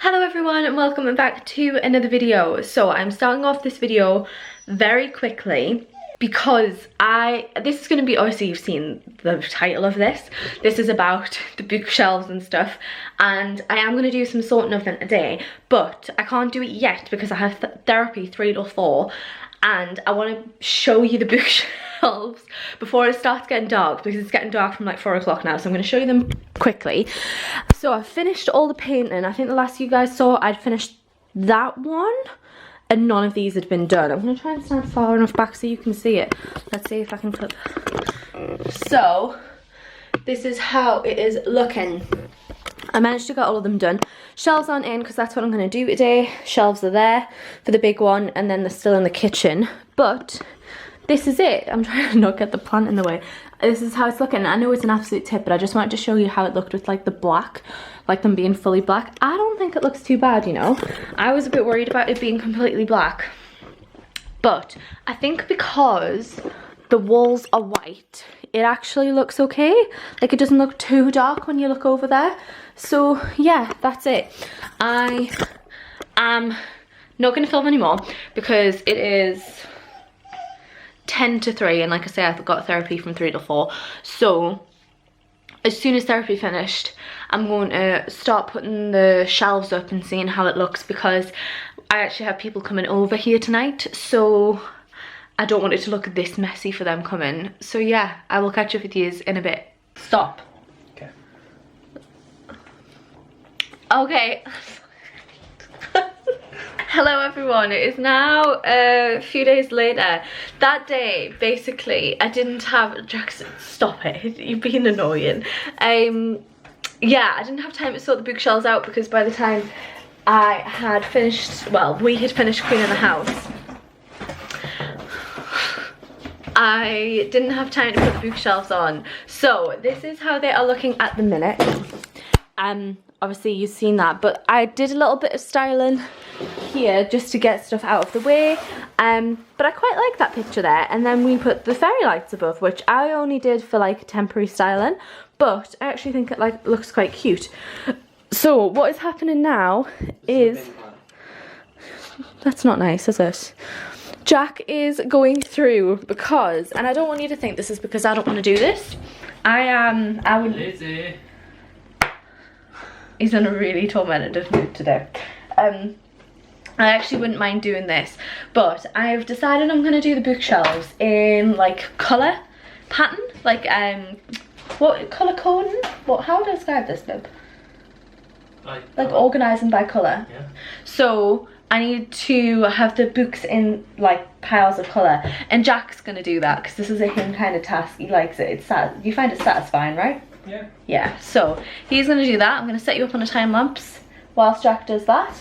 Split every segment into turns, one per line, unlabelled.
Hello everyone and welcome back to another video. So I'm starting off this video very quickly because this is going to be, obviously you've seen the title of this. This is about the bookshelves and stuff, and I am going to do some sorting of them today, but I can't do it yet because I have therapy 3 till 4 and I want to show you the bookshelves before it starts getting dark, because it's getting dark from like 4 o'clock now. So I'm going to show you them quickly. So I've finished all the painting. I think the last you guys saw I'd finished that one and none of these had been done. I'm going to try and stand far enough back so you can see it. Let's see if I can put... So this is how it is looking. I managed to get all of them done. Shelves aren't in because that's what I'm going to do today. Shelves are there for the big one and then they're still in the kitchen. But this is it. I'm trying to not get the plant in the way. This is how it's looking. I know it's an absolute tip, but I just wanted to show you how it looked with like the black, like them being fully black. I don't think it looks too bad, you know. I was a bit worried about it being completely black, but I think because the walls are white, it actually looks okay. Like it doesn't look too dark when you look over there. So yeah, that's it. I am not going to film anymore because it is 10 to 3 and like I say, I've got therapy from 3 to 4. So as soon as therapy finished, I'm going to start putting the shelves up and seeing how it looks, because I actually have people coming over here tonight, so I don't want it to look this messy for them coming. So yeah, I will catch up with you in a bit. Stop.
Okay.
Okay. Hello everyone, it is now a few days later. That day, basically, I didn't have... Jackson, stop it, you're being annoying. Yeah, I didn't have time to sort the bookshelves out because by the time I had finished, well, we had finished cleaning the house, I didn't have time to put the bookshelves on. So this is how they are looking at the minute. Obviously you've seen that, but I did a little bit of styling here just to get stuff out of the way, but I quite like that picture there. And then we put the fairy lights above, which I only did for like temporary styling, but I actually think it like looks quite cute. So what is happening now is, that's not nice, is it? Jack is going through because, and I don't want you to think this is because I don't want to do this. I would...
Lizzie.
He's in a really tormented mood today. I actually wouldn't mind doing this, but I've decided I'm gonna do the bookshelves in like colour pattern, like what colour coding? How do I describe this, babe? Like organising by colour. Yeah. So I need to have the books in like piles of colour, and Jack's gonna do that because this is a him kind of task. He likes it. It's sad. You find it satisfying, right?
Yeah.
Yeah, so he's going to do that. I'm going to set you up on a time lapse whilst Jack does that,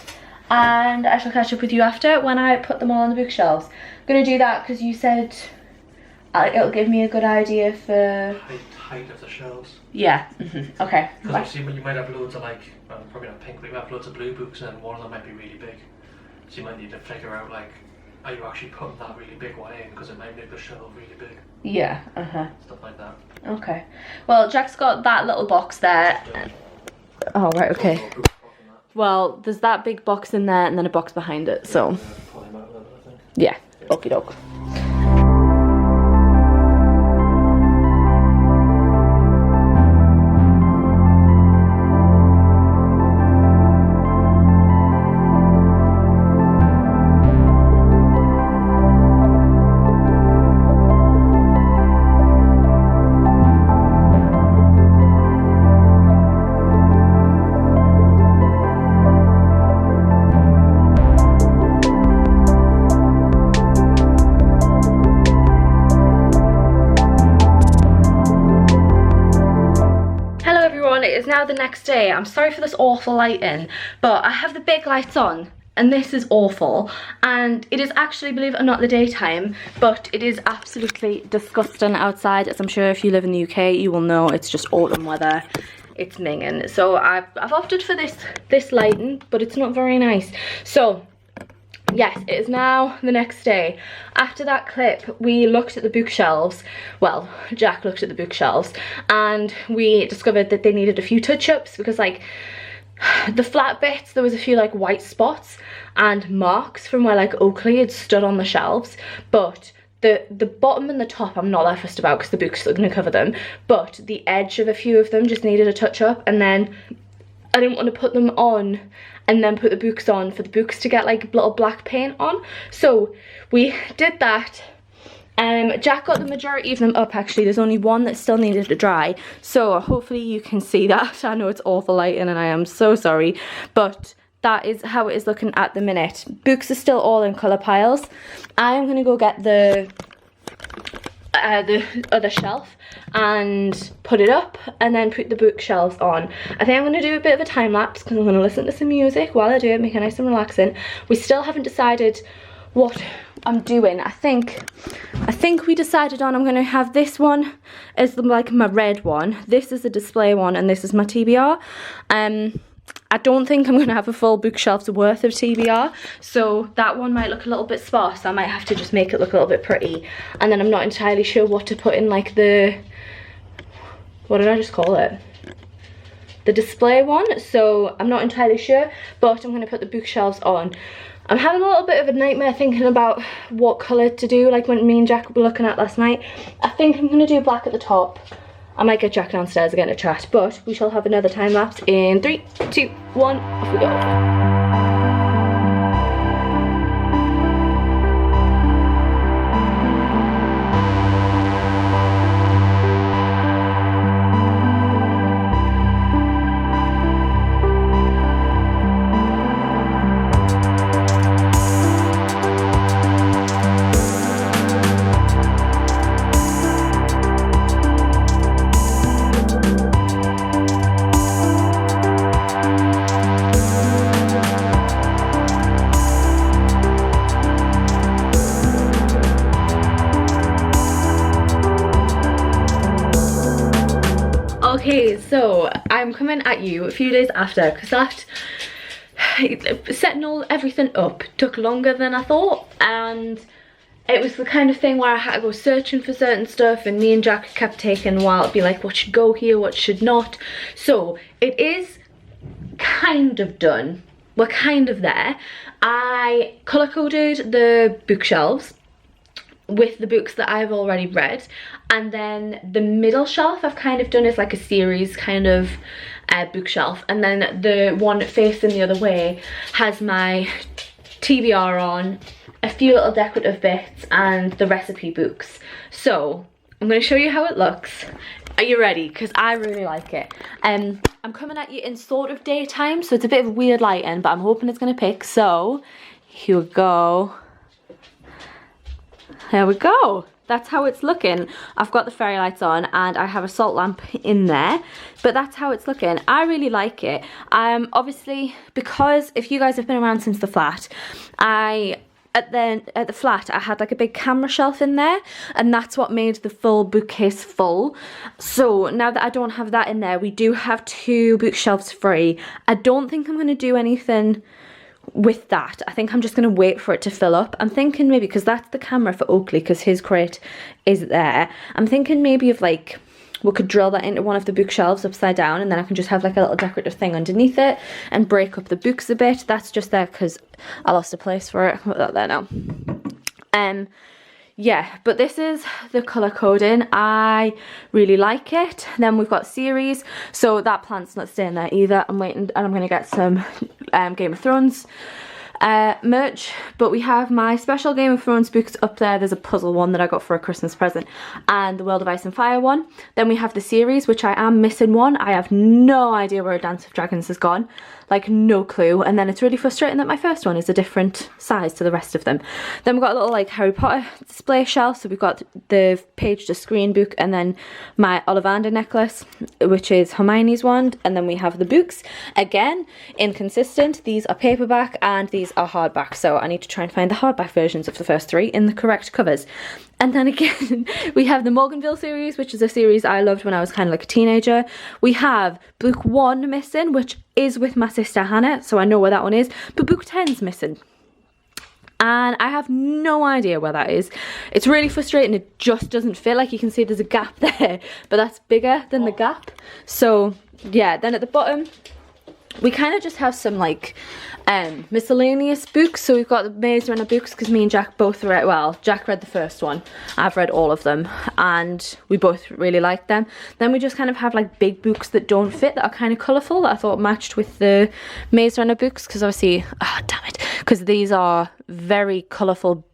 and I shall catch up with you after when I put them all on the bookshelves. I'm going to do that because you said it'll give me a good idea for
height of the shelves.
Yeah. Okay.
Because obviously you might have loads of like, well, probably not pink, but you have loads of blue books, and one of them might be really big. So you might need to figure out like, are you actually putting that really big one in, because it might make the shelf really big.
Yeah.
Stuff like that.
Okay. Well, Jack's got that little box there. Oh right. Okay. Well, there's that big box in there, and then a box behind it. So. Yeah. Okie doke. Now the next day. I'm sorry for this awful lighting, but I have the big lights on and this is awful, and it is actually, believe it or not, the daytime, but it is absolutely disgusting outside. As I'm sure if you live in the UK you will know, it's just autumn weather. It's minging. So I've opted for this lighting, but it's not very nice. So yes, it is now the next day. After that clip, we looked at the bookshelves. Well, Jack looked at the bookshelves, and we discovered that they needed a few touch-ups because, like, the flat bits, there was a few like white spots and marks from where like Oakley had stood on the shelves, but the bottom and the top I'm not that fussed about because the book's still going to cover them, but the edge of a few of them just needed a touch up, and then I didn't want to put them on and then put the books on for the books to get like little black paint on. So we did that. Jack got the majority of them up actually. There's only one that still needed to dry, so hopefully you can see that. I know it's awful lighting and I am so sorry, but that is how it is looking at the minute. Books are still all in colour piles. I'm going to go get the other shelf and put it up and then put the bookshelves on. I think I'm going to do a bit of a time lapse because I'm going to listen to some music while I do it, make it nice and relaxing. We still haven't decided what I'm doing. I think we decided on, I'm going to have this one as like my red one, this is the display one, and this is my TBR. I don't think I'm going to have a full bookshelf's worth of TBR, so that one might look a little bit sparse. I might have to just make it look a little bit pretty, and then I'm not entirely sure what to put in like the, what did I just call it? The display one, so I'm not entirely sure, but I'm going to put the bookshelves on. I'm having a little bit of a nightmare thinking about what colour to do, like when me and Jack were looking at last night. I think I'm going to do black at the top. I might get Jack downstairs again to chat, but we shall have another time lapse in 3, 2, 1, off we go. Okay, so I'm coming at you a few days after, because that setting everything up took longer than I thought, and it was the kind of thing where I had to go searching for certain stuff, and me and Jack kept taking a while to be like, what should go here, what should not. So it is kind of done. We're kind of there. I colour coded the bookshelves with the books that I've already read, and then the middle shelf I've kind of done as like a series kind of bookshelf, and then the one facing the other way has my TBR on, a few little decorative bits, and the recipe books. So I'm going to show you how it looks. Are you ready? Because I really like it. I'm coming at you in sort of daytime, so it's a bit of weird lighting, but I'm hoping it's going to pick. So here we go. There we go. That's how it's looking. I've got the fairy lights on and I have a salt lamp in there, but that's how it's looking. I really like it. Obviously, because if you guys have been around since the flat, at the flat I had like a big camera shelf in there, and that's what made the full bookcase full. So now that I don't have that in there, we do have 2 bookshelves free. I don't think I'm going to do anything with that. I think I'm just going to wait for it to fill up. I'm thinking maybe, because that's the camera for Oakley, because his crate is there, I'm thinking maybe of like, we could drill that into one of the bookshelves upside down, and then I can just have like a little decorative thing underneath it and break up the books a bit. That's just there because I lost a place for it. I'll put that there now. Yeah, but this is the colour coding. I really like it. Then we've got series, so that plant's not staying there either. I'm waiting, and I'm going to get some Game of Thrones merch, but we have my special Game of Thrones books up there. There's a puzzle one that I got for a Christmas present, and the World of Ice and Fire one. Then we have the series, which I am missing one. I have no idea where Dance of Dragons has gone, like no clue. And then it's really frustrating that my first one is a different size to the rest of them. Then we've got a little like Harry Potter display shelf, so we've got the page to screen book, and then my Ollivander necklace, which is Hermione's wand. And then we have the books, again inconsistent. These are paperback and these are hardback, so I need to try and find the hardback versions of the first 3 in the correct covers. And then again, we have the Morganville series, which is a series I loved when I was kind of like a teenager. We have book 1 missing, which is with my sister Hannah, so I know where that one is, but book 10's missing. And I have no idea where that is. It's really frustrating. It just doesn't fit. Like you can see there's a gap there, but that's bigger than the gap. So yeah, then at the bottom we kind of just have some like miscellaneous books. So we've got the Maze Runner books because me and Jack both read, well, Jack read the first one, I've read all of them, and we both really liked them. Then we just kind of have like big books that don't fit, that are kind of colourful, that I thought matched with the Maze Runner books, because obviously, oh damn it, because these are very colourful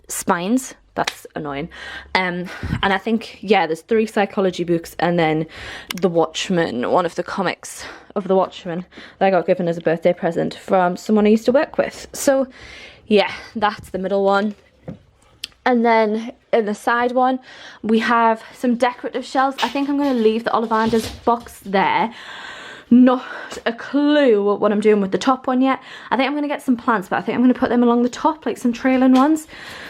spines. That's annoying. And I think, yeah, there's 3 psychology books, and then The Watchmen, one of the comics of The Watchmen that I got given as a birthday present from someone I used to work with. So yeah, that's the middle one. And then in the side one, we have some decorative shelves. I think I'm going to leave the Ollivander's box there. Not a clue what I'm doing with the top one yet. I think I'm going to get some plants, but I think I'm going to put them along the top, like some trailing ones.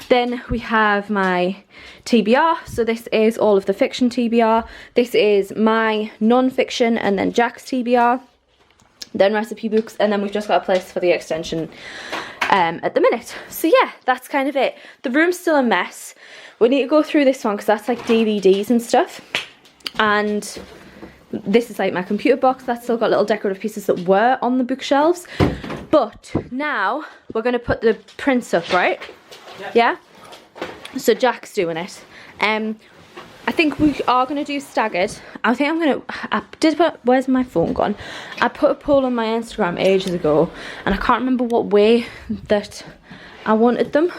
Then we have my TBR. So this is all of the fiction TBR. This is my non-fiction, and then Jack's TBR. Then recipe books, and then we've just got a place for the extension at the minute. So yeah, that's kind of it. The room's still a mess. We need to go through this one because that's like DVDs and stuff. And this is like my computer box. That's still got little decorative pieces that were on the bookshelves. But now we're going to put the prints up, right? Yeah? So Jack's doing it. I think we are going to do staggered. I think I'm going to... where's my phone gone? I put a poll on my Instagram ages ago, and I can't remember what way that I wanted them.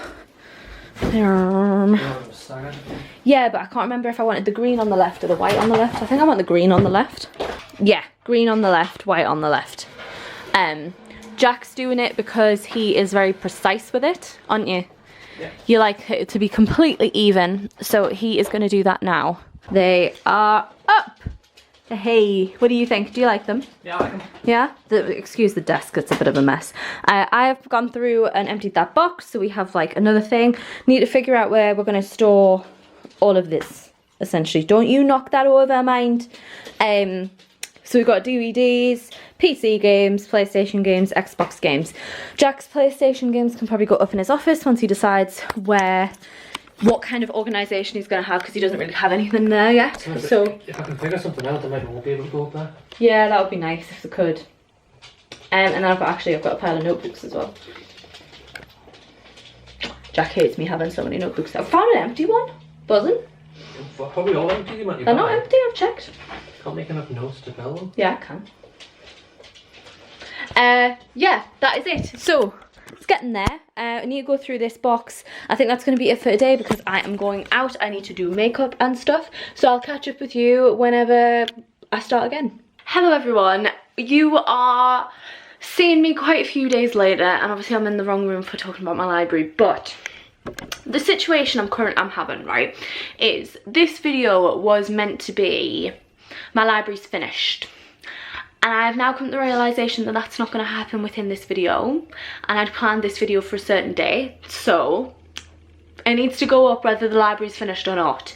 Yeah, but I can't remember if I wanted the green on the left or the white on the left. I think I want the green on the left. Yeah, green on the left, white on the left. Jack's doing it because he is very precise with it, aren't you? Yeah. You like it to be completely even, so he is going to do that now. They are up. Hey, what do you think? Do you like them?
Yeah, I like them.
Yeah? Excuse the desk, it's a bit of a mess. I have gone through and emptied that box, so we have like another thing. Need to figure out where we're going to store all of this, essentially. Don't you knock that over, mind. So we've got DVDs, PC games, PlayStation games, Xbox games. Jack's PlayStation games can probably go up in his office once he decides what kind of organisation he's going to have, because he doesn't really have anything there yet. So
if I can figure something out, then maybe we'll be able to go up there.
Yeah, that would be nice if they could. And then I've got a pile of notebooks as well. Jack hates me having so many notebooks. I've found an empty one. Buzzing.
Probably all empty. You might.
They're not empty. I've checked.
Can't make enough notes to fill them.
Yeah, I can. Yeah, that is it. So it's getting there. I need to go through this box. I think that's going to be it for today because I am going out. I need to do makeup and stuff. So I'll catch up with you whenever I start again. Hello everyone. You are seeing me quite a few days later, and obviously I'm in the wrong room for talking about my library, but the situation I'm having, right, is this video was meant to be my library's finished. And I've now come to the realisation that that's not going to happen within this video. And I'd planned this video for a certain day. So it needs to go up whether the library's finished or not.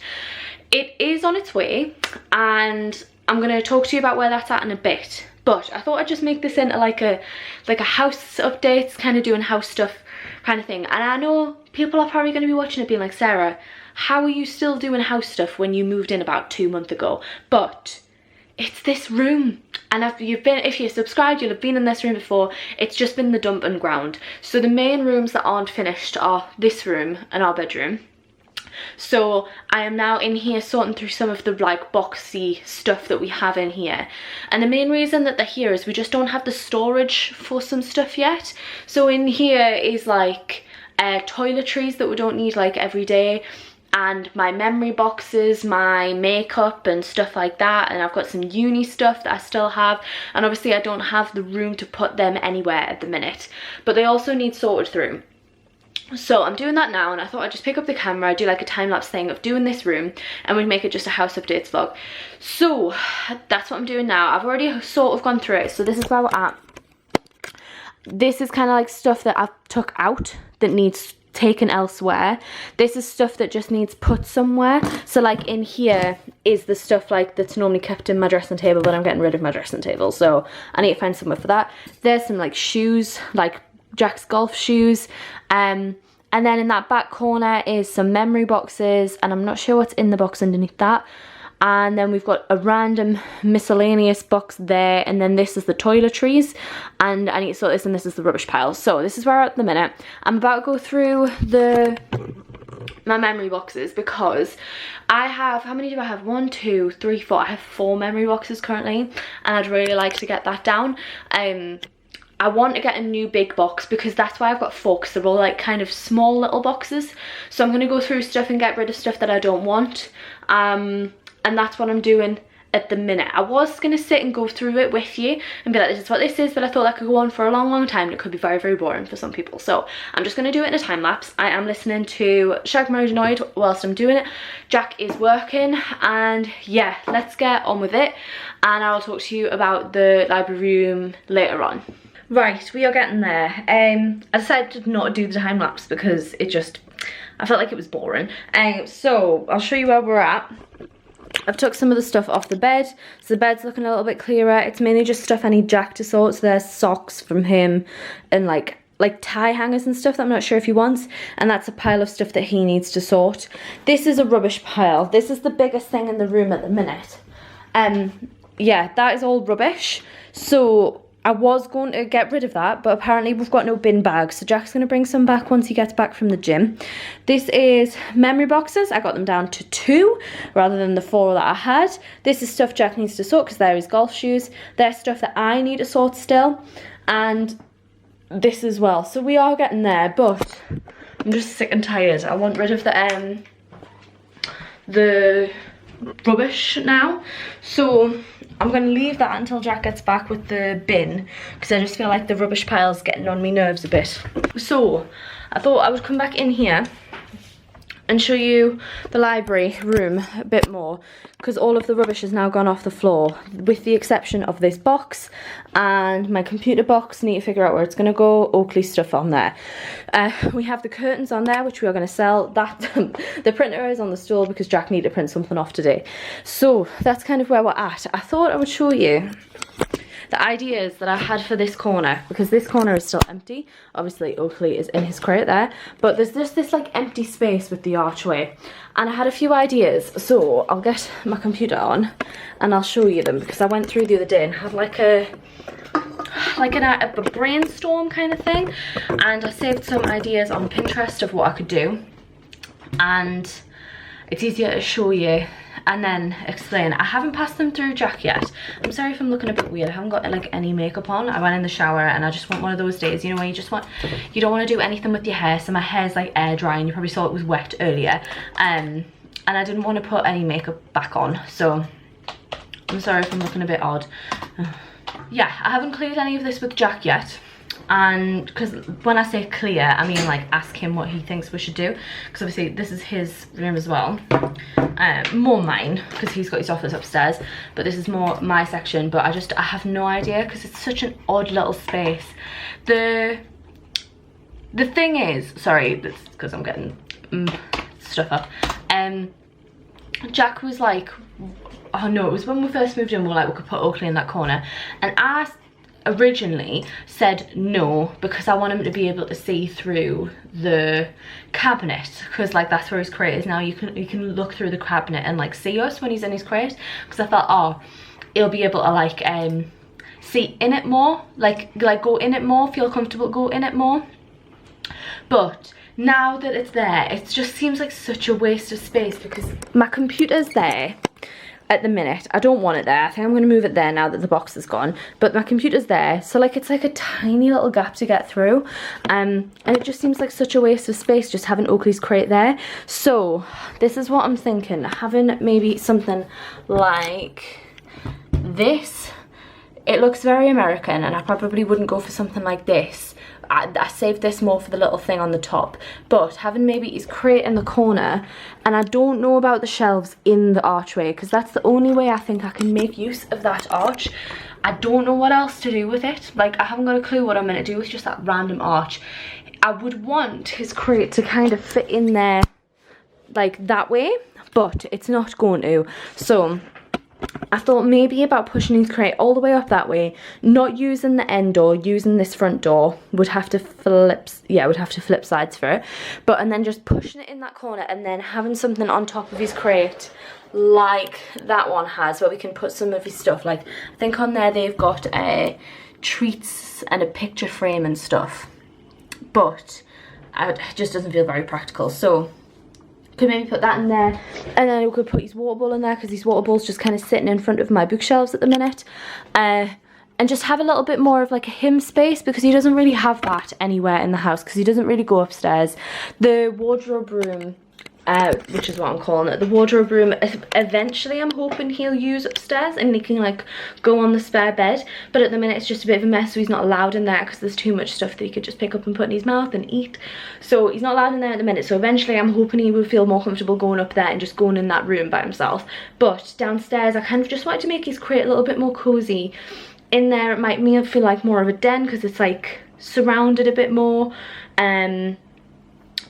It is on its way. And I'm going to talk to you about where that's at in a bit. But I thought I'd just make this into like a house updates, kind of doing house stuff kind of thing. And I know people are probably going to be watching it being like, Sarah, how are you still doing house stuff when you moved in about 2 months ago? But it's this room, and if you're subscribed, you'll have been in this room before. It's just been the dumping ground. So the main rooms that aren't finished are this room and our bedroom. So I am now in here sorting through some of the like boxy stuff that we have in here, and the main reason that they're here is we just don't have the storage for some stuff yet. So in here is like toiletries that we don't need like every day, and my memory boxes, my makeup and stuff like that, and I've got some uni stuff that I still have, and obviously I don't have the room to put them anywhere at the minute, but they also need sorted through. So I'm doing that now, and I thought I'd just pick up the camera, do like a time-lapse thing of doing this room, and we'd make it just a house updates vlog. So that's what I'm doing now. I've already sort of gone through it, so this is where we're at. This is kind of like stuff that I've took out that needs taken elsewhere. This is stuff that just needs put somewhere. So like in here is the stuff like that's normally kept in my dressing table, but I'm getting rid of my dressing table, so I need to find somewhere for that. There's some like shoes, like Jack's golf shoes, and then in that back corner is some memory boxes, and I'm not sure what's in the box underneath that. and then we've got a random miscellaneous box there, and then this is the toiletries, and I need to sort this, and this is the rubbish pile. So this is where we're at the minute. I'm about to go through my memory boxes, because I have, how many do I have? 1, 2, 3, 4. I have 4 memory boxes currently, and I'd really like to get that down. I want to get a new big box, because that's why I've got 4, because they're all like kind of small little boxes. So I'm going to go through stuff and get rid of stuff that I don't want, and that's what I'm doing at the minute. I was going to sit and go through it with you and be like, this is what this is, but I thought that could go on for a long time, and it could be very boring for some people. So I'm just going to do it in a time lapse. I am listening to Shag Married Annoyed whilst I'm doing it. Jack is working, and yeah, let's get on with it, and I'll talk to you about the library room later on. Right, we are getting there. I decided not to do the time lapse because it just, I felt like it was boring. So I'll show you where we're at. I've took some of the stuff off the bed, so the bed's looking a little bit clearer. It's mainly just stuff I need Jack to sort. So there's socks from him and like tie hangers and stuff that I'm not sure if he wants, and that's a pile of stuff that he needs to sort. This is a rubbish pile. This is the biggest thing in the room at the minute. Yeah, that is all rubbish. So I was going to get rid of that, but apparently we've got no bin bags, so Jack's going to bring some back once he gets back from the gym. This is memory boxes. I got them down to 2 rather than the 4 that I had. This is stuff Jack needs to sort because they're his golf shoes. There's stuff that I need to sort still, and this as well. So we are getting there, but I'm just sick and tired. I want rid of the rubbish now, so I'm going to leave that until Jack gets back with the bin, because I just feel like the rubbish pile's getting on my nerves a bit. So I thought I would come back in here and show you the library room a bit more, because all of the rubbish has now gone off the floor, with the exception of this box and my computer box. Need to figure out where it's going to go. Oakley stuff on there. We have the curtains on there, which we are going to sell. That the printer is on the stool because Jack needed to print something off today. So that's kind of where we're at. I thought I would show you the ideas that I had for this corner, because this corner is still empty. Obviously Oakley is in his crate there, but there's just this like empty space with the archway, and I had a few ideas. So I'll get my computer on and I'll show you them, because I went through the other day and had like a brainstorm kind of thing, and I saved some ideas on Pinterest of what I could do, and it's easier to show you and then explain. I haven't passed them through Jack yet. I'm sorry if I'm looking a bit weird. I haven't got like any makeup on. I went in the shower and I just want one of those days, you know, where you don't want to do anything with your hair. So my hair's like air drying. You probably saw it was wet earlier, and I didn't want to put any makeup back on, so I'm sorry if I'm looking a bit odd. Yeah, I haven't cleared any of this with Jack yet, and because when I say clear, I mean like ask him what he thinks we should do, because obviously this is his room as well. More mine, because he's got his office upstairs, but this is more my section. But I have no idea, because it's such an odd little space. The thing is, sorry, that's because I'm getting stuff up. Jack was like, oh no, it was when we first moved in, we were like, we could put Oakley in that corner, and I originally said no, because I want him to be able to see through the cabinet, because like that's where his crate is now. You can look through the cabinet and like see us when he's in his crate, because I thought, oh, he'll be able to like see in it more, like go in it more, feel comfortable, go in it more. But now that it's there, it just seems like such a waste of space, because my computer's there at the minute. I don't want it there. I think I'm going to move it there now that the box is gone, but my computer's there, so like it's like a tiny little gap to get through, and it just seems like such a waste of space just having Oakley's crate there. So this is what I'm thinking, having maybe something like this. It looks very American, and I probably wouldn't go for something like this. I saved this more for the little thing on the top, but having maybe his crate in the corner, and I don't know about the shelves in the archway, because that's the only way I think I can make use of that arch. I don't know what else to do with it. Like, I haven't got a clue what I'm going to do with just that random arch. I would want his crate to kind of fit in there like that way, but it's not going to. So I thought maybe about pushing his crate all the way up that way, not using the end door, using this front door. Would have to flip, yeah, would have to flip sides for it. But, and then just pushing it in that corner and then having something on top of his crate like that one has, where we can put some of his stuff. Like, I think on there they've got treats and a picture frame and stuff. But it just doesn't feel very practical. So could maybe put that in there, and then we could put his water bowl in there, because his water bowl's just kind of sitting in front of my bookshelves at the minute, and just have a little bit more of like a him space, because he doesn't really have that anywhere in the house, because he doesn't really go upstairs. The wardrobe room, which is what I'm calling it, the wardrobe room, eventually I'm hoping he'll use upstairs and he can like go on the spare bed, but at the minute it's just a bit of a mess, so he's not allowed in there because there's too much stuff that he could just pick up and put in his mouth and eat. So he's not allowed in there at the minute, so eventually I'm hoping he will feel more comfortable going up there and just going in that room by himself. But downstairs I kind of just wanted to make his crate a little bit more cozy. In there it might feel like more of a den, because it's like surrounded a bit more.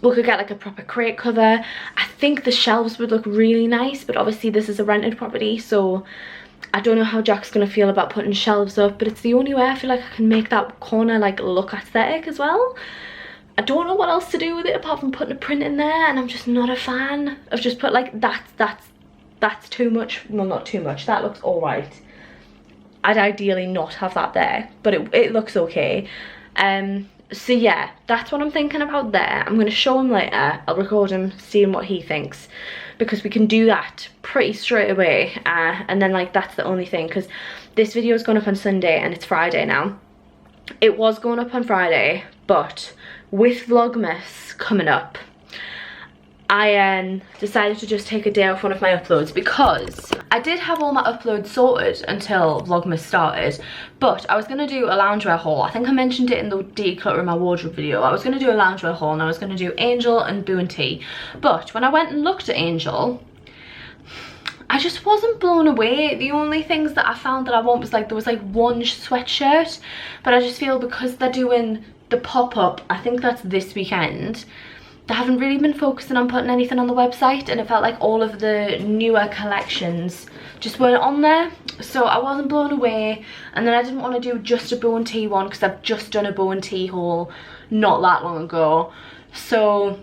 We could get like a proper crate cover. I think the shelves would look really nice, but obviously this is a rented property, so I don't know how Jack's gonna feel about putting shelves up, but it's the only way I feel like I can make that corner like look aesthetic as well. I don't know what else to do with it apart from putting a print in there, and I'm just not a fan of just put like that's too much. Well, not too much, that looks all right. I'd ideally not have that there, but it looks okay. So yeah, that's what I'm thinking about there. I'm going to show him later. I'll record him seeing what he thinks, because we can do that pretty straight away. And then like that's the only thing, because this video is going up on Sunday and it's Friday now. It was going up on Friday, but with Vlogmas coming up, I decided to just take a day off one of my uploads, because I did have all my uploads sorted until Vlogmas started, but I was going to do a loungewear haul. I think I mentioned it in the decluttering my wardrobe video. I was going to do a loungewear haul and I was going to do Angel and Boo and Tea, but when I went and looked at Angel, I just wasn't blown away. The only things that I found that I want was like, there was like one sweatshirt, but I just feel because they're doing the pop-up, I think that's this weekend, they haven't really been focusing on putting anything on the website, and it felt like all of the newer collections just weren't on there, so I wasn't blown away. And then I didn't want to do just a Bow and Tea one, because I've just done a Bow and Tea haul not that long ago, so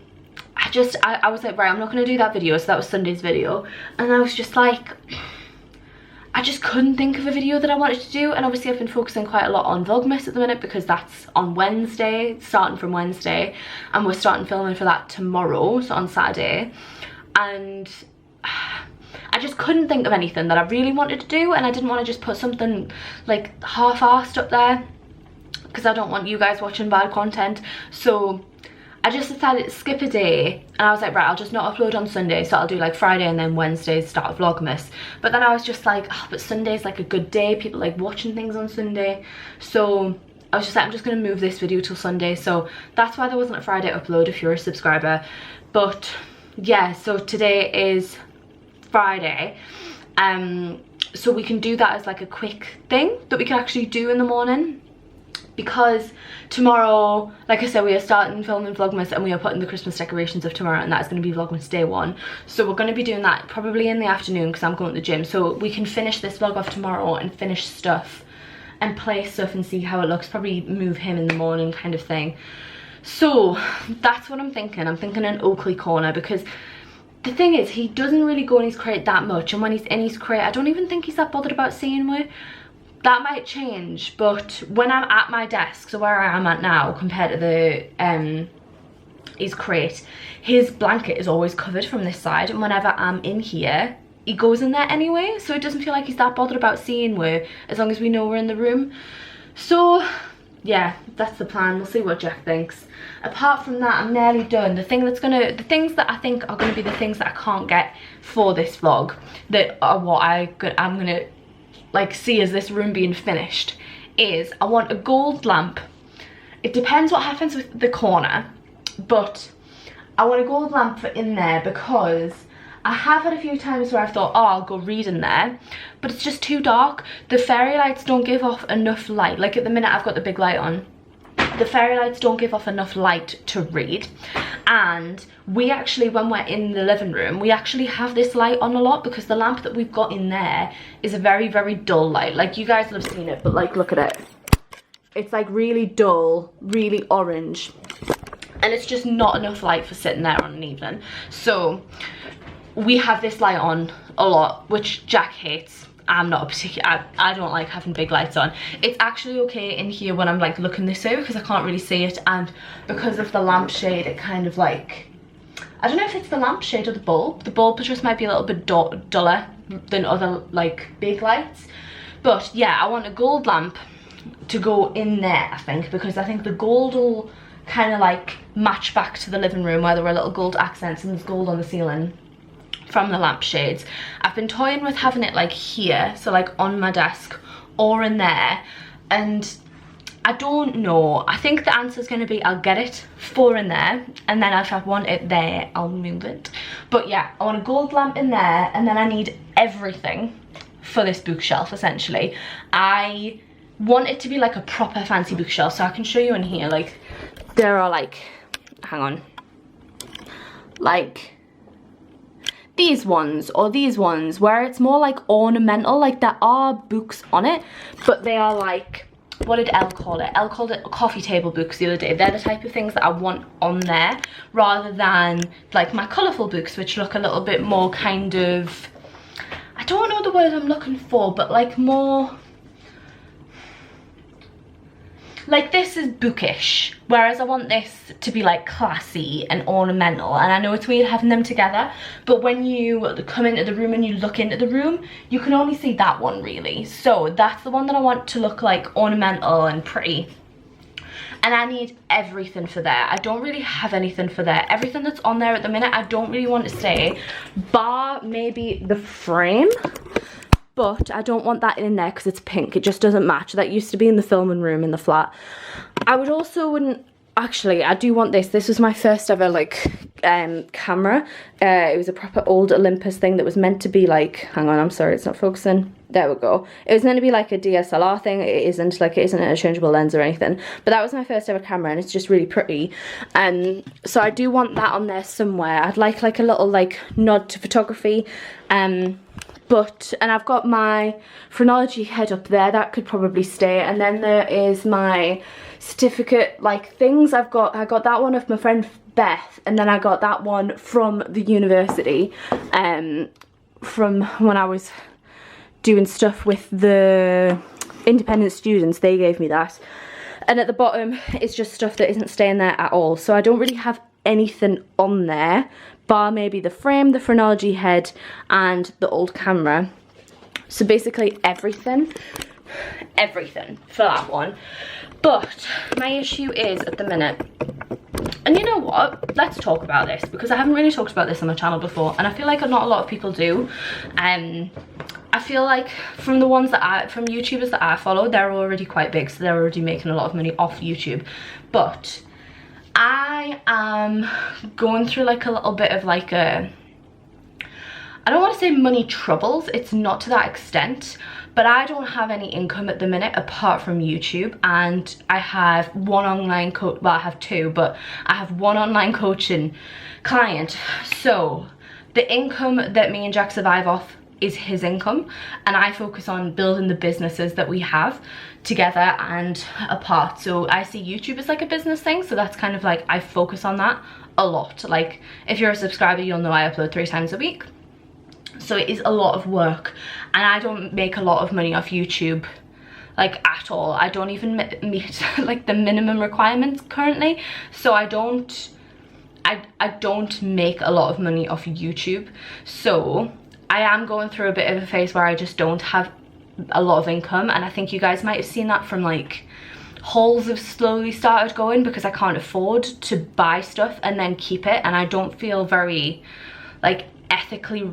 I was like, right, I'm not going to do that video. So that was Sunday's video, and I was just like, I just couldn't think of a video that I wanted to do. And obviously I've been focusing quite a lot on Vlogmas at the minute, because that's on Wednesday, starting from Wednesday, and we're starting filming for that tomorrow, so on Saturday. And I just couldn't think of anything that I really wanted to do, and I didn't want to just put something like half-assed up there, because I don't want you guys watching bad content. So I just decided to skip a day, and I was like, right, I'll just not upload on Sunday, so I'll do like Friday and then Wednesday's start Vlogmas. But then I was just like, oh, but Sunday's like a good day, people like watching things on Sunday, so I was just like, I'm just going to move this video till Sunday. So that's why there wasn't a Friday upload if you're a subscriber. But yeah, so today is Friday, so we can do that as like a quick thing that we can actually do in the morning, because tomorrow, like I said, we are starting filming Vlogmas, and we are putting the Christmas decorations of tomorrow, and that is going to be Vlogmas day 1. So we're going to be doing that probably in the afternoon, because I'm going to the gym, so we can finish this vlog off tomorrow and finish stuff and play stuff and see how it looks, probably move him in the morning kind of thing. So that's what I'm thinking. I'm thinking an Oakley corner, because the thing is, he doesn't really go in his crate that much, and when he's in his crate, I don't even think he's that bothered about seeing me. That might change, but when I'm at my desk, so where I am at now compared to the his crate, his blanket is always covered from this side, and whenever I'm in here, he goes in there anyway, so it doesn't feel like he's that bothered about seeing me, as long as we know we're in the room. So yeah, that's the plan. We'll see what Jack thinks. Apart from that, I'm nearly done. The things that I think are gonna be the things that I can't get for this vlog, that are what I'm gonna like see as this room being finished, is I want a gold lamp. It depends what happens with the corner, but I want a gold lamp for in there, because I have had a few times where I've thought, oh, I'll go read in there, but it's just too dark. The fairy lights don't give off enough light. Like at the minute I've got the big light on, the fairy lights don't give off enough light to read. And we actually, when we're in the living room, we actually have this light on a lot because the lamp that we've got in there is a very, very dull light. Like, you guys will have seen it, but like, look at it. It's like really dull, really orange, and it's just not enough light for sitting there on an evening. So we have this light on a lot, which Jack hates. I'm not a particular, I don't like having big lights on. It's actually okay in here when I'm like looking this way because I can't really see it, and because of the lampshade it kind of like, I don't know if it's the lampshade or the bulb. The bulb just might be a little bit duller than other like big lights. But yeah, I want a gold lamp to go in there, I think, because I think the gold will kind of like match back to the living room where there were little gold accents and there's gold on the ceiling from the lampshades. I've been toying with having it like here, so like on my desk or in there, and I don't know. I think the answer is going to be I'll get it for in there, and then if I want it there I'll move it. But yeah, I want a gold lamp in there, and then I need everything for this bookshelf essentially. I want it to be like a proper fancy bookshelf, so I can show you in here. Like, there are like, hang on, like these ones or these ones where it's more like ornamental. Like, there are books on it, but they are like, what did Elle call it? Elle called it coffee table books the other day. They're the type of things that I want on there, rather than like my colourful books, which look a little bit more kind of, I don't know the word I'm looking for, but like more, like this is bookish, whereas I want this to be like classy and ornamental. And I know it's weird having them together, but when you come into the room and you look into the room, you can only see that one really. So that's the one that I want to look like ornamental and pretty. And I need everything for there. I don't really have anything for there. Everything that's on there at the minute, I don't really want to stay, bar maybe the frame. But I don't want that in there because it's pink. It just doesn't match. That used to be in the filming room in the flat. I wouldn't, actually, I do want this. This was my first ever like camera. It was a proper old Olympus thing that was meant to be like, hang on, I'm sorry, it's not focusing. There we go. It was meant to be like a DSLR thing. It isn't an interchangeable lens or anything. But that was my first ever camera, and it's just really pretty. So I do want that on there somewhere. I'd like a little like nod to photography. And I've got my phrenology head up there, that could probably stay. And then there is my certificate like things. I got that one of my friend Beth, and then I got that one from the university, from when I was doing stuff with the independent students. They gave me that. And at the bottom is just stuff that isn't staying there at all. So I don't really have anything on there, bar maybe the frame, the phrenology head, and the old camera. So basically everything for that one. But my issue is at the minute, and you know what, let's talk about this, because I haven't really talked about this on my channel before, and I feel like not a lot of people do. I feel like from the ones that from YouTubers that I follow, they're already quite big, so they're already making a lot of money off YouTube. But I am going through like a little bit of like a, I don't want to say money troubles, it's not to that extent, but I don't have any income at the minute apart from YouTube. And I have one online coach, well I have two, but I have one online coaching client. So the income that me and Jack survive off is his income, and I focus on building the businesses that we have together and apart. So I see YouTube as like a business thing, so that's kind of like, I focus on that a lot. Like, if you're a subscriber, you'll know I upload 3 times a week, so it is a lot of work, and I don't make a lot of money off YouTube, like at all. I don't even meet like the minimum requirements currently, so I don't make a lot of money off YouTube. So I am going through a bit of a phase where I just don't have a lot of income, and I think you guys might have seen that from like hauls have slowly started going, because I can't afford to buy stuff and then keep it, and I don't feel very like ethically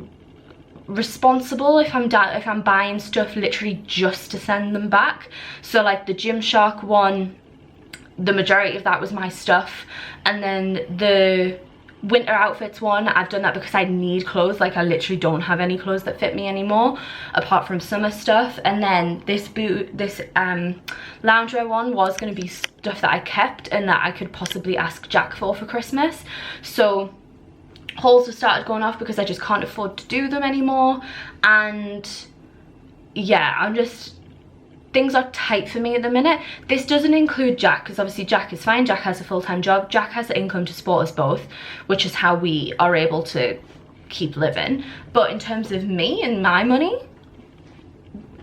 responsible if I'm buying stuff literally just to send them back. So like the Gymshark one, the majority of that was my stuff, and then the winter outfits one, I've done that because I need clothes. Like I literally don't have any clothes that fit me anymore apart from summer stuff. And then this loungewear one was going to be stuff that I kept and that I could possibly ask Jack for Christmas. So hauls have started going off because I just can't afford to do them anymore. And yeah, things are tight for me at the minute. This doesn't include Jack, because obviously Jack is fine. Jack has a full-time job. Jack has the income to support us both, which is how we are able to keep living. But in terms of me and my money,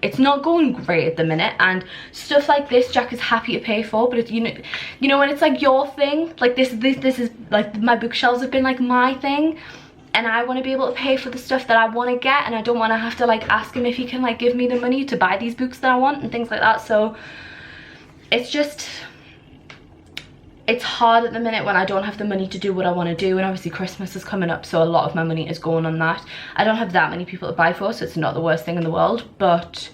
it's not going great at the minute. And stuff like this Jack is happy to pay for, but it's, you know when it's like your thing, like this is like, my bookshelves have been like my thing, and I want to be able to pay for the stuff that I want to get, and I don't want to have to like ask him if he can like give me the money to buy these books that I want and things like that. So it's just, it's hard at the minute when I don't have the money to do what I want to do. And obviously Christmas is coming up, so a lot of my money is going on that. I don't have that many people to buy for, so it's not the worst thing in the world, but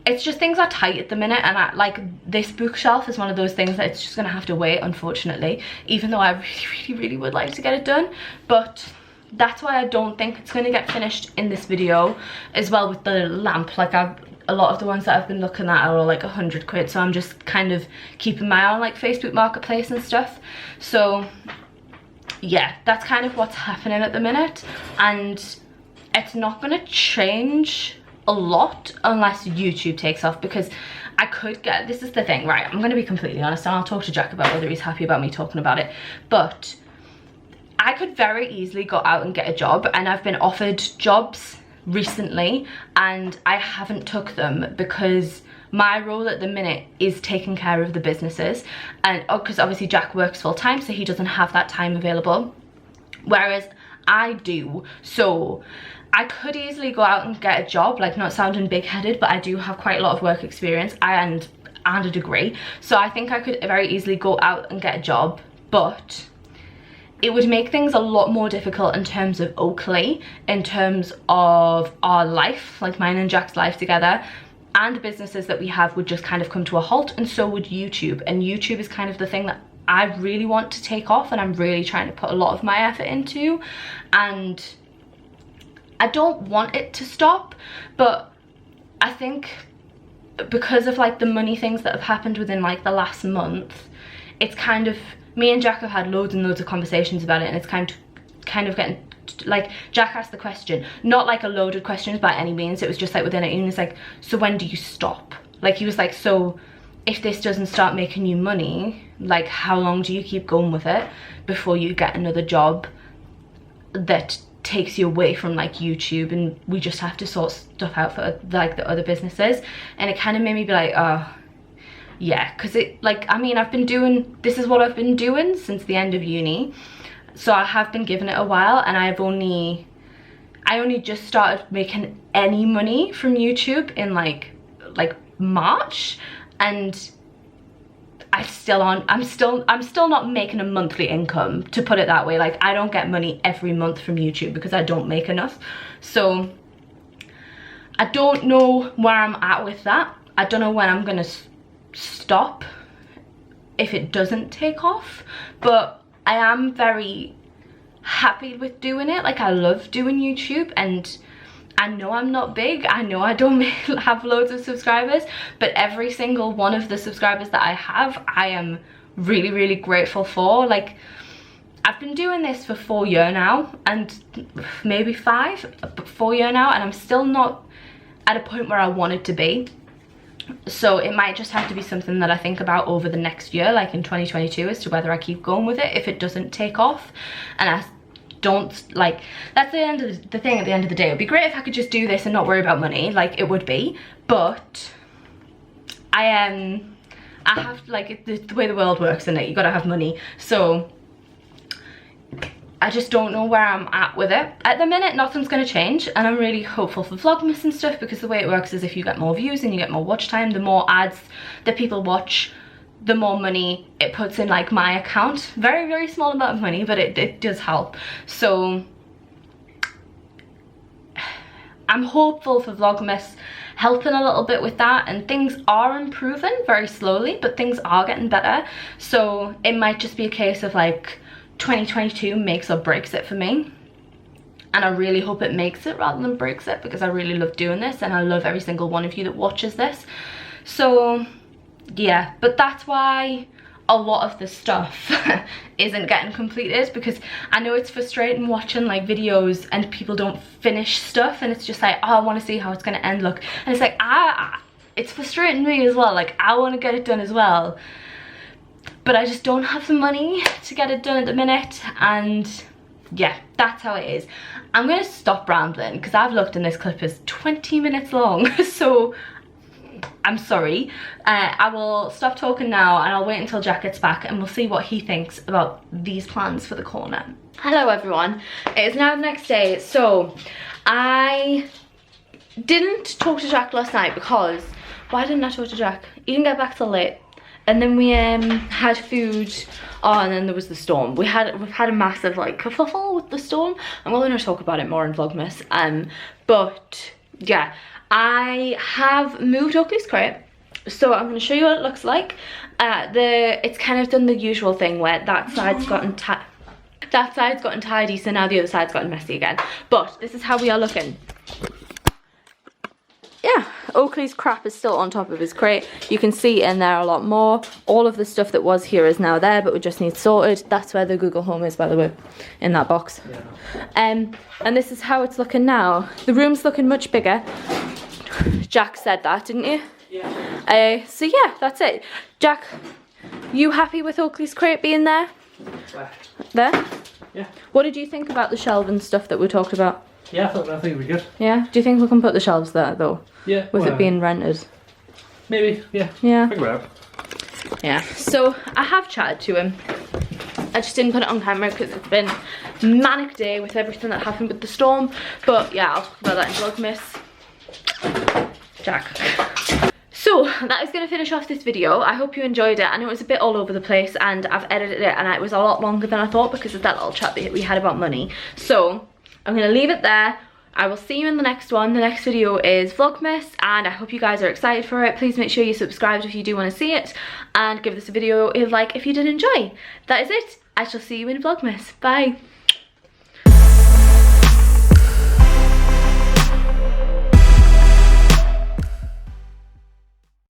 it's just, things are tight at the minute. And I, like, this bookshelf is one of those things that it's just gonna have to wait, unfortunately, even though I really would like to get it done. But that's why I don't think it's gonna get finished in this video. As well with the lamp, like a lot of the ones that I've been looking at are all like 100 quid, so I'm just kind of keeping my eye on like Facebook Marketplace and stuff. So yeah, that's kind of what's happening at the minute, and it's not gonna change a lot unless YouTube takes off, because I could get, this is the thing, right, I'm gonna be completely honest, and I'll talk to Jack about whether he's happy about me talking about it, but I could very easily go out and get a job, and I've been offered jobs recently and I haven't took them because my role at the minute is taking care of the businesses, and because obviously Jack works full-time, so he doesn't have that time available, whereas I do. So I could easily go out and get a job, like, not sounding big-headed, but I do have quite a lot of work experience and a degree, so I think I could very easily go out and get a job, but it would make things a lot more difficult in terms of Oakley, in terms of our life, like mine and Jack's life together, and the businesses that we have would just kind of come to a halt, and so would YouTube. And YouTube is kind of the thing that I really want to take off, and I'm really trying to put a lot of my effort into, and I don't want it to stop, but I think because of like the money things that have happened within like the last month, it's kind of, me and Jack have had loads and loads of conversations about it, and it's kind of getting, like, Jack asked the question, not like a loaded questions by any means, it was just like within it, and he's like, so when do you stop? Like, he was like, so if this doesn't start making you money, like, how long do you keep going with it before you get another job that takes you away from like YouTube, and we just have to sort stuff out for like the other businesses? And it kind of made me be like, oh yeah, because it, like, I mean, this is what I've been doing since the end of uni, so I have been giving it a while, and I only just started making any money from YouTube in like March, and I'm still not making a monthly income, to put it that way. Like, I don't get money every month from YouTube because I don't make enough. So I don't know where I'm at with that. I don't know when I'm gonna stop if it doesn't take off, but I am very happy with doing it. Like, I love doing YouTube, and I know I'm not big, I know I don't have loads of subscribers, but every single one of the subscribers that I have, I am really, really grateful for. Like, I've been doing this for 4 years now, and maybe 5, but 4 years now, and I'm still not at a point where I wanted to be. So it might just have to be something that I think about over the next year, like in 2022, as to whether I keep going with it if it doesn't take off. And I don't, like, that's the end of the thing. At the end of the day, it would be great if I could just do this and not worry about money, like it would be, but I have to, like, it's the way the world works, isn't it? You gotta have money. So I just don't know where I'm at with it. At the minute, nothing's gonna change, and I'm really hopeful for Vlogmas and stuff, because the way it works is if you get more views and you get more watch time, the more ads that people watch, the more money it puts in like my account. Very, very small amount of money, but it does help. So I'm hopeful for Vlogmas helping a little bit with that, and things are improving very slowly, but things are getting better. So it might just be a case of like 2022 makes or breaks it for me. And I really hope it makes it rather than breaks it, because I really love doing this and I love every single one of you that watches this. So yeah, but that's why a lot of the stuff isn't getting completed, because I know it's frustrating watching like videos and people don't finish stuff, and it's just like, oh, I want to see how it's going to end look, and it's like, it's frustrating me as well. Like, I want to get it done as well, but I just don't have the money to get it done at the minute. And yeah, that's how it is. I'm gonna stop rambling because I've looked and this clip is 20 minutes long, so I'm sorry. I will stop talking now and I'll wait until Jack gets back and we'll see what he thinks about these plans for the corner. Hello everyone, it is now the next day. So I didn't talk to Jack last night because, why didn't I talk to Jack? He didn't get back till late. And then we had food. Oh, and then there was the storm. We've had a massive like kerfuffle with the storm. I'm going to talk about it more in Vlogmas. But yeah, I have moved Oakley's crate, so I'm going to show you what it looks like. It's kind of done the usual thing where that side's gotten tidy, so now the other side's gotten messy again. But this is how we are looking. Yeah, Oakley's crap is still on top of his crate. You can see in there a lot more. All of the stuff that was here is now there, but we just need sorted. That's where the Google Home is, by the way, in that box. Yeah. And this is how it's looking now. The room's looking much bigger. Jack said that, didn't you? Yeah. So yeah, that's it. Jack, you happy with Oakley's crate being there?
Where?
There?
Yeah.
What did you think about the shelf and stuff that we talked about?
Yeah, I think we're good.
Yeah? Do you think we can put the shelves there though?
Yeah.
With it being rented?
Maybe, yeah.
Yeah.
Figure it out.
Yeah. So I have chatted to him. I just didn't put it on camera because it's been a manic day with everything that happened with the storm. But yeah, I'll talk about that in Vlogmas. Jack. So that is going to finish off this video. I hope you enjoyed it. I know it was a bit all over the place and I've edited it and it was a lot longer than I thought because of that little chat that we had about money. So I'm going to leave it there. I will see you in the next one. The next video is Vlogmas and I hope you guys are excited for it. Please make sure you subscribe if you do want to see it and give this a video a like if you did enjoy. That is it. I shall see you in Vlogmas. Bye.